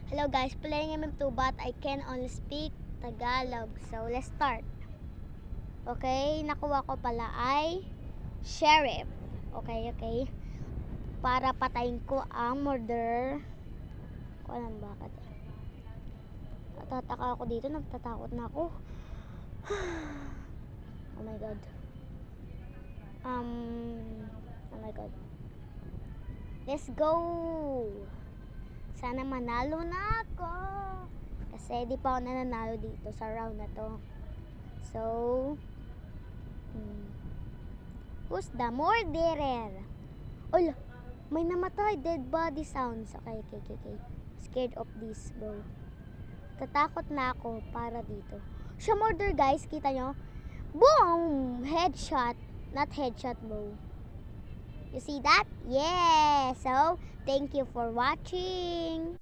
Hello guys, playing MM2 but I can only speak Tagalog. So let's start. Okay, nakuha ko pala ay sheriff. Okay. Para patayin ko ang murderer. Ko alam bakit. Natataka ako dito, nagtatakot na ako. Oh my god. Oh my god. Let's go. Sana manalo na ako. Kasi di pa ako nananalo dito sa round na to. So, who's the murderer? Ola, may namatay. Dead body sounds. Okay. Scared of this, bro. Tatakot na ako para dito. Siya murder, guys. Kita nyo? Boom! Headshot. Not headshot, bro. You see that? Yeah! So, thank you for watching.